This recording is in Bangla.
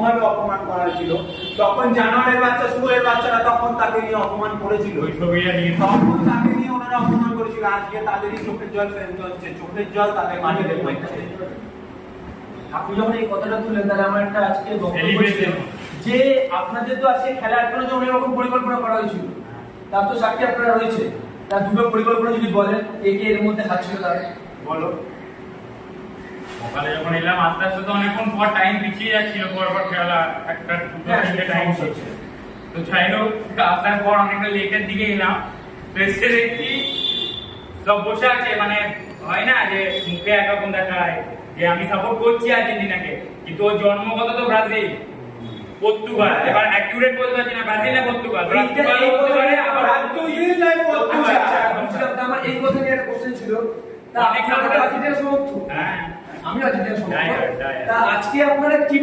ভাবে অপমান করা হয়েছিল। তখন জানোয়ারের বাচ্চা শুয়োরের বাচ্চারা তখন তাকে নিয়ে অপমান করেছিল, তখন তাকে নিয়ে ওনারা অপমান করেছিল। আজকে তাদেরই চোখের জল ফেলতে হচ্ছে, চোখের জল তাদের মাটিতে পড়ছে। আপনি যখন এই কথাটা তুললেন তাহলে আমার একটা আজকে বক্তব্য ছিল যে আপনাদের তো আজকে খেলার জন্য অনেক রকম পরিকল্পনা করা হয়েছিল, তার তো সাক্ষী আপনারা রয়েছে। তার দুটো পরিকল্পনা যদি বলেন কে এর মধ্যে হাত ছিল তাহলে বলো। সকালে যখন এলাম আস্তে আস্তে তো অনেকক্ষণ পর টাইম পিছিয়ে যাচ্ছিল, পরপর খেলা একটা টাইম হচ্ছে। তো যাই হোক আসার পর অনেকটা লেটের দিকে এলাম, তো এসে দেখছি সব বসে আছে। মানে হয় না যে মুখে একরকম দেখায় যে আমি সাপোর্ট করছি আর্জেন্টিনাকে, কিন্তু ওর জন্মগত তো ব্রাজিল, পর্তুগাল। এবার অ্যাকিউরেট বলতে পারছি না ব্রাজিল না পর্তুগাল, পর্তুগাল বলতে পারে আবার আমার এই কথা নিয়ে একটা কোশ্চেন ছিল। তা অনেক আপনারা আর্জেন্টিনার সমর্থক, হ্যাঁ আমি আর্জেন্টিনার সমর্থক, যাই। তা আজকে আপনারা কি